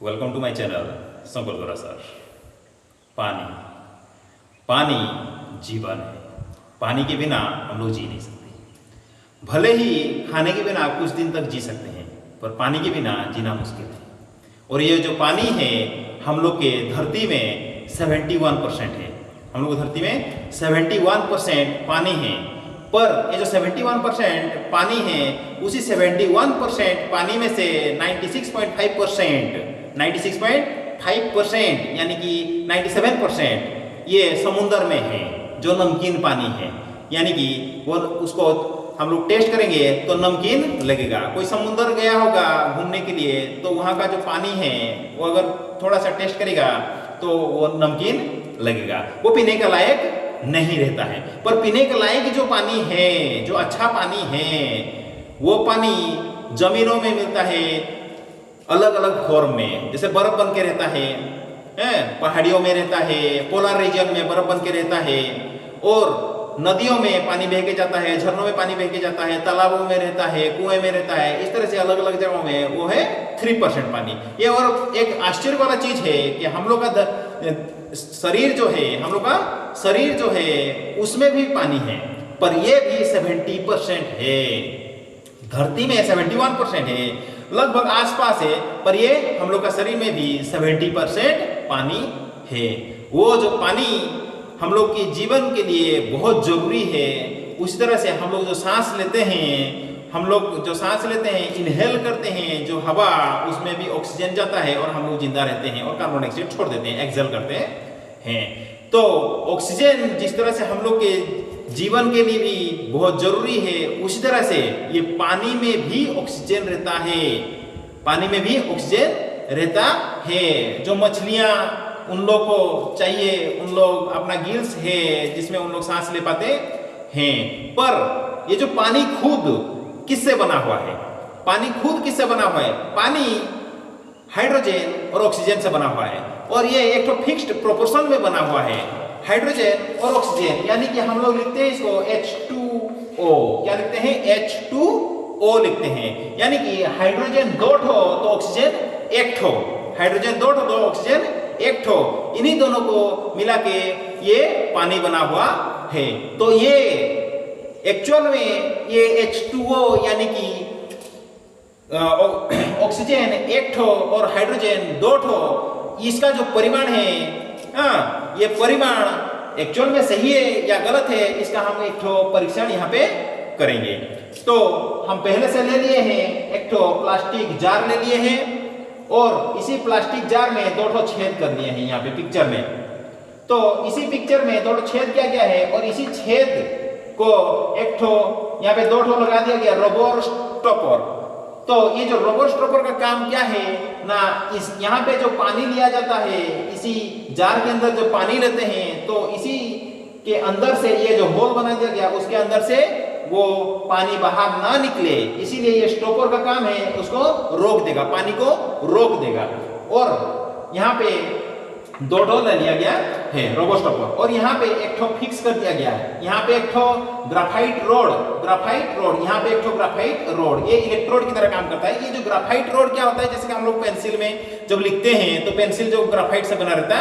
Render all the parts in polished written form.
Welcome to my channel संकुल गोरा sir. पानी पानी जीवन है। पानी के बिना हम लोग जी नहीं सकते। भले ही खाने के बिना कुछ दिन तक जी सकते हैं, पर पानी के बिना जीना मुश्किल है। और ये जो पानी है हम लोग के धरती में 71% है। हम लोग धरती में 71% पानी है। पर ये जो 71% पानी है, उसी 71% पानी में से 96.5% यानी कि 97% ये समुंदर में है, जो नमकीन पानी है। यानी कि वो उसको हम लोग टेस्ट करेंगे तो नमकीन लगेगा। कोई समुंदर गया होगा घूमने के लिए, तो वहाँ का जो पानी है वो अगर थोड़ा सा टेस्ट करेगा तो वो नमकीन लगेगा, वो पीने के लायक नहीं रहता है। पर पीने के लायक जो पानी है, जो अच्छा पानी है, वो पानी जमीनों में मिलता है अलग अलग फॉर्म में। जैसे बर्फ बन के रहता है, पहाड़ियों में रहता है, पोलर रीजन में बर्फ बन के रहता है, और नदियों में पानी बह के जाता है, झरनों में पानी बह के जाता है, तालाबों में रहता है, कुएं में रहता है। इस तरह से अलग अलग जगहों में वो है 3% पानी। ये और एक आश्चर्य वाला चीज है कि हम लोग का शरीर जो है, हम लोग का शरीर जो है उसमें भी पानी है, पर ये भी 70% है। धरती में 71% है, लगभग आसपास है, पर ये हम लोग का शरीर में भी 70% पानी है। वो जो पानी हम लोग के जीवन के लिए बहुत जरूरी है। उसी तरह से हम लोग जो सांस लेते हैं, हम लोग जो सांस लेते हैं, इनहेल करते हैं जो हवा, उसमें भी ऑक्सीजन जाता है और हम लोग जिंदा रहते हैं, और कार्बन डाइऑक्साइड छोड़ देते हैं, एक्सहेल करते हैं। तो ऑक्सीजन जिस तरह से हम लोग के जीवन के लिए भी बहुत जरूरी है, उसी तरह से ये पानी में भी ऑक्सीजन रहता है। पानी में भी ऑक्सीजन रहता है। जो मछलियां उन लोग को चाहिए, उन लोग अपना गिल्स है जिसमें उन लोग सांस ले पाते हैं। पर ये जो पानी खुद किससे बना हुआ है? पानी खुद किससे बना हुआ है? पानी हाइड्रोजन और ऑक्सीजन से बना हुआ है, और ये एक तो फिक्स्ड प्रोपोर्शन में बना हुआ है, हाइड्रोजन और ऑक्सीजन। यानी कि हम लोग लिखते हैं इसको H2O। क्या लिखते हैं? H2O लिखते हैं। यानी कि हाइड्रोजन 2 ठो तो ऑक्सीजन 1 ठो, हाइड्रोजन 2 ठो तो ऑक्सीजन 1 ठो, इन्हीं दोनों को मिला के ये पानी बना हुआ है। तो ये एक्चुअल में ये H2O यानी कि ऑक्सीजन 1 ठो और हाइड्रोजन 2 ठो, इसका जो परिमाण है, ये परिमाण एक्चुअल में सही है या गलत है, इसका हम एक ठो परीक्षण यहाँ पे करेंगे। तो हम पहले से ले लिए हैं, एक ठो प्लास्टिक जार ले लिए हैं, और इसी प्लास्टिक जार में 2 ठो छेद कर लिए हैं यहाँ पे पिक्चर में। तो इसी पिक्चर में 2 ठो छेद किया गया है, और इसी छेद को एक ठो यहाँ पे 2 ठो लगा दिया गया रबर स्टॉपर। तो ये जो रबर स्टॉपर का काम क्या है ना, इस यहाँ पे जो पानी लिया जाता है, इसी जार के अंदर जो पानी लेते हैं, तो इसी के अंदर से ये जो होल बना दिया गया, उसके अंदर से वो पानी बाहर ना निकले, इसीलिए ये स्टॉपर का काम है, उसको रोक देगा, पानी को रोक देगा। और यहाँ पे 2 ठो ले लिया गया है रबर स्टॉपर, और यहाँ पे एक ठो फिक्स कर दिया गया है। यहाँ पे एक ठो ग्राफाइट रोड, यहाँ पे एक ठो ग्राफाइट रोड, ये इलेक्ट्रोड की तरह काम करता है। ये जो ग्राफाइट रोड क्या होता है, जैसे कि हम लोग पेंसिल में जब लिखते हैं तो पेंसिल जो ग्राफाइट से बना रहता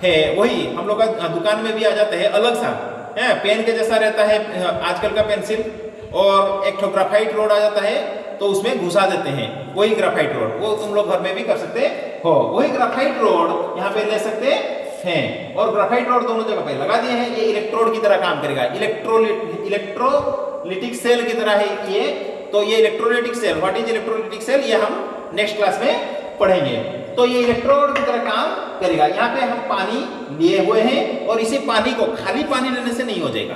है, वही हम लोग का दुकान में भी आ जाता है, अलग सा है, पेन के जैसा रहता है आजकल का पेंसिल, और एक ठो ग्राफाइट रोड आ जाता है, तो उसमें घुसा देते हैं, वही ग्राफाइट रोड। वो तुम लोग घर में भी कर सकते हो, वही ग्राफाइट रोड यहाँ पे ले सकते हैं। और ग्राफाइट रोड दोनों जगह पे लगा दिए हैं। ये इलेक्ट्रोड की तरह काम करेगा, इलेक्ट्रोलिटिक सेल की तरह है ये। तो ये electrolytic cell, what is electrolytic cell, ये हम नेक्स्ट क्लास में पढ़ेंगे। तो ये इलेक्ट्रोड की तरह काम करेगा। यहाँ पे हम पानी लिए हुए हैं, और इसी पानी को खाली पानी लेने से नहीं हो जाएगा,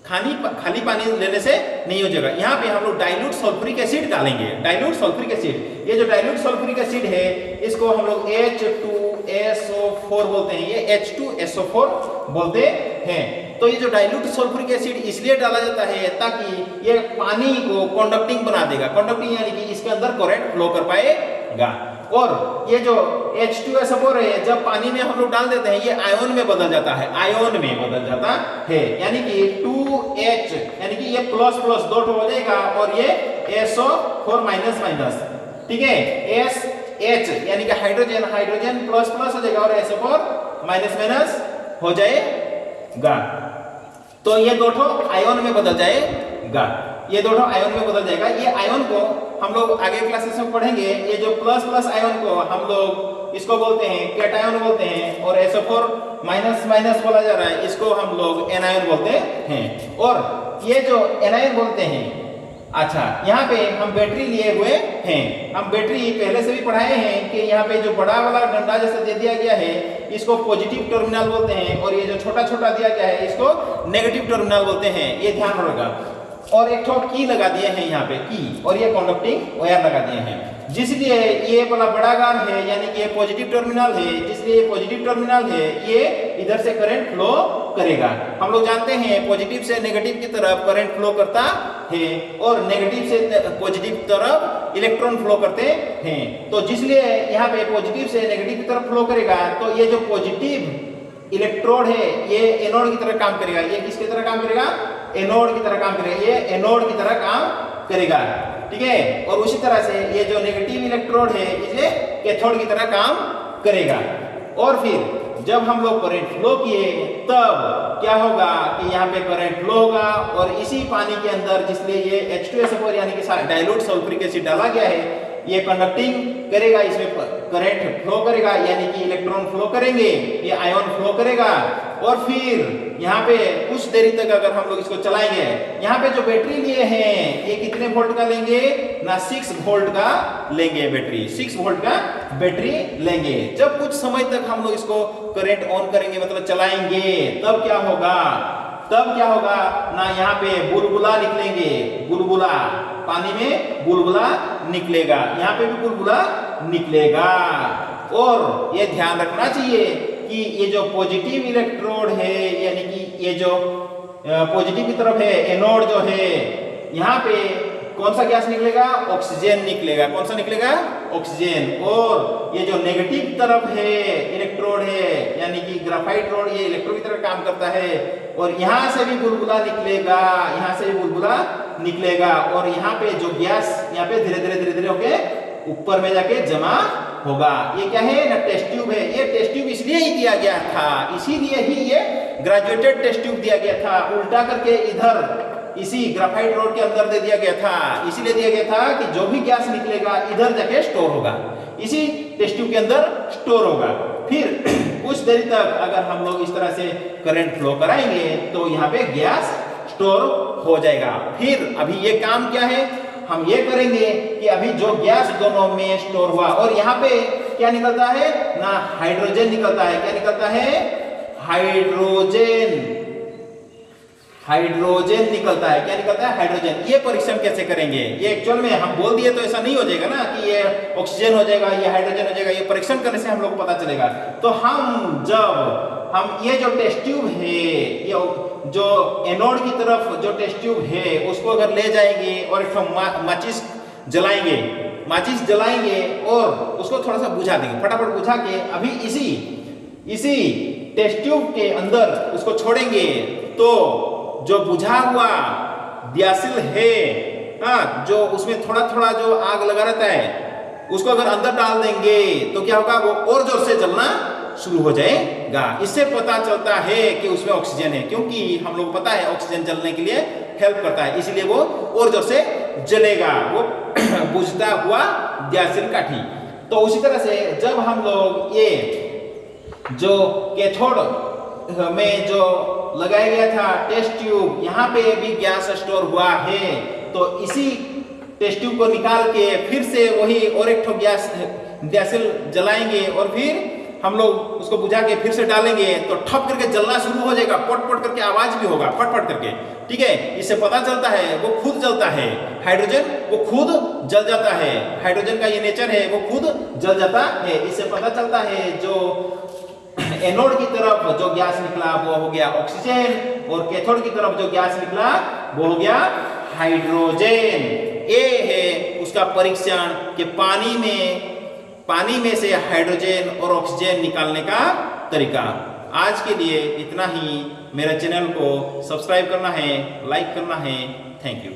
खाली पानी लेने से नहीं हो जाएगा। यहाँ पे हम लोग डाइल्यूट सल्फ्यूरिक एसिड डालेंगे, डाइल्यूट सल्फ्यूरिक एसिड। ये जो डाइल्यूट सल्फ्यूरिक एसिड है, इसको हम लोग H2SO4 बोलते हैं, ये H2SO4 बोलते हैं। तो ये जो डाइल्यूट सल्फ्यूरिक एसिड इसलिए डाला जाता है ताकि ये पानी को कंडक्टिंग बना देगा। कंडक्टिंग यानी कि इसके अंदर करंट फ्लो कर पाएगा। और ये जो H2SO4 है, जब पानी में हम लोग डाल देते हैं, ये आयन में बदल जाता है, आयन में बदल जाता है। यानी कि 2H, यानी कि ये प्लस प्लस 2 हो जाएगा, और ये SO4 माइनस माइनस, ठीक है, H यानी कि हाइड्रोजन हाइड्रोजन प्लस प्लस हो जाएगा और SO4 माइनस माइनस हो जाएगा। तो ये दो ठो आयन में बदल जाएगा, ये दो ठो आयन में बदल जाएगा। ये आयन को हम लोग आगे क्लासेस में पढ़ेंगे। ये जो प्लस प्लस आयन को हम लोग इसको बोलते हैं कैटायन बोलते हैं, और SO4 माइनस माइनस बोला जा रहा है, इसको हम लोग एनायन बोलते हैं। और ये जो एनायन बोलते हैं, अच्छा यहाँ पे हम बैटरी लिए हुए हैं। हम बैटरी पहले से भी पढ़ाए हैं कि यहाँ पे जो बड़ा वाला डंडा जैसा दे दिया गया है इसको पॉजिटिव टर्मिनल बोलते हैं, और ये जो छोटा छोटा दिया गया है इसको नेगेटिव टर्मिनल बोलते हैं। ये ध्यान रखिएगा। और एक ठो की लगा दिए हैं यहाँ पे की, और ये कंडक्टिंग वायर लगा दिए हैं, जिसलिए ये वाला बड़ा गार है यानी कि ये पॉजिटिव टर्मिनल है, जिसलिए पॉजिटिव टर्मिनल है ये इधर से करंट फ्लो करेगा। हम लोग जानते हैं पॉजिटिव से नेगेटिव की तरफ करंट फ्लो करता है, और नेगेटिव से पॉजिटिव तरफ इलेक्ट्रॉन फ्लो करते हैं। तो जिसलिए यहाँ पे पॉजिटिव से नेगेटिव की तरफ फ्लो करेगा, तो ये जो पॉजिटिव इलेक्ट्रोड है ये एनोड की तरह काम करेगा। ये किसकी तरह काम करेगा? एनोड की तरह काम करेगा। ये एनोड की तरह काम करेगा, ठीक है। और उसी तरह से ये जो नेगेटिव इलेक्ट्रोड है ये कैथोड की तरह काम करेगा। और फिर जब हम लोग करंट फ्लो किए तब क्या होगा कि यहाँ पे करंट फ्लो होगा, और इसी पानी के अंदर जिसलिए ये H2SO4 यानी कि डाइल्यूट सल्फ्यूरिक एसिड डाला गया है, ये कंडक्टिंग करेगा, इसमें करंट फ्लो करेगा यानी कि इलेक्ट्रॉन फ्लो करेंगे, ये आयन फ्लो करेगा। और फिर यहाँ पे कुछ देरी तक अगर हम लोग इसको चलाएंगे, यहाँ पे जो बैटरी लिए हैं ये कितने वोल्ट का लेंगे ना, 6 वोल्ट का लेंगे बैटरी, 6 वोल्ट का बैटरी लेंगे। जब कुछ समय तक हम लोग इसको करंट ऑन करेंगे मतलब चलाएंगे, तब क्या होगा ना, यहाँ पे बुलबुला निकलेंगे, बुलबुला पानी में बुलबुला निकलेगा, यहाँ पे भी बुलबुला निकलेगा। और ये ध्यान रखना चाहिए कि ये जो पॉजिटिव इलेक्ट्रोड है यानी कि ये जो पॉजिटिव की तरफ है एनोड जो है, यहाँ पे कौन सा गैस निकलेगा? ऑक्सीजन निकलेगा। कौन सा निकलेगा? ऑक्सीजन। और ये जो नेगेटिव तरफ है इलेक्ट्रोड है यानी कि ग्राफाइट रोड, ये इलेक्ट्रोड की तरह काम करता है, और यहाँ से भी बुलबुला निकलेगा, यहाँ से भी बुलबुला निकलेगा। और यहाँ पे जो गैस यहाँ पे धीरे धीरे धीरे धीरे होके ऊपर में जाके जमा होगा। ये क्या है ना, टेस्ट ट्यूब है। ये टेस्ट ट्यूब इसलिए ही दिया गया था, इसीलिए ही ये ग्रेजुएटेड टेस्ट ट्यूब दिया गया था, उल्टा करके इधर इसी ग्राफाइट रोड के अंदर दे दिया गया था। इसीलिए दिया गया था कि जो भी गैस निकलेगा इधर जाके स्टोर होगा, इसी टेस्ट ट्यूब के अंदर स्टोर होगा। फिर कुछ देर तक अगर हम लोग इस तरह से करंट फ्लो कराएंगे तो यहाँ पे गैस स्टोर हो जाएगा। फिर अभी ये काम क्या है, हम ये करेंगे कि अभी जो गैस दोनों में स्टोर हुआ, और यहाँ पे क्या निकलता है ना, हाइड्रोजन निकलता है। क्या निकलता है? हाइड्रोजन। हाइड्रोजन निकलता है। क्या निकलता है? हाइड्रोजन। ये परीक्षण कैसे करेंगे? ये एक्चुअल में हम बोल दिए तो ऐसा नहीं हो जाएगा ना कि ये ऑक्सीजन हो जाएगा, ये हाइड्रोजन हो जाएगा। ये परीक्षण करने से हम लोग को पता चलेगा। तो हम ये जो टेस्ट ट्यूब है, ये जो एनोड की तरफ जो टेस्ट ट्यूब है उसको अगर ले जाएंगे और एक माचिस जलाएंगे और उसको थोड़ा सा बुझा देंगे, फटाफट बुझा के अभी इसी टेस्ट ट्यूब के अंदर उसको छोड़ेंगे, तो जो बुझा हुआ दियासिल है, हाँ, जो उसमें थोड़ा थोड़ा जो आग लगा रहता है उसको अगर अंदर डाल देंगे तो क्या होगा, वो और जोर से जलना शुरू हो जाएगा। इससे पता चलता है कि उसमें ऑक्सीजन है, क्योंकि हम लोग पता है ऑक्सीजन जलने के लिए हेल्प करता है, इसलिए वो और जोर से जलेगा, वो बुझता हुआ दियासिल काठी। तो उसी तरह से जब हम लोग ये जो कैथोड में जो लगाया गया था टेस्ट ट्यूब, यहाँ पे भी गैस स्टोर हुआ है, तो इसी टेस्ट ट्यूब को निकाल के फिर से वही और एक ठो गैसिल जलाएंगे और फिर हम लोग उसको बुझा के फिर से डालेंगे तो ठप करके जलना शुरू हो जाएगा, पट पट करके आवाज भी होगा, फट फट करके, ठीक है। इससे पता चलता है वो खुद जलता है, हाइड्रोजन वो खुद जल जाता है, हाइड्रोजन का ये नेचर है, वो खुद जल जाता है। इससे पता चलता है जो एनोड की तरफ जो गैस निकला वो हो गया ऑक्सीजन, और कैथोड की तरफ जो गैस निकला वो हो गया हाइड्रोजन। ये है उसका परीक्षण कि पानी में से हाइड्रोजन और ऑक्सीजन निकालने का तरीका। आज के लिए इतना ही। मेरा चैनल को सब्सक्राइब करना है, लाइक करना है। Thank you.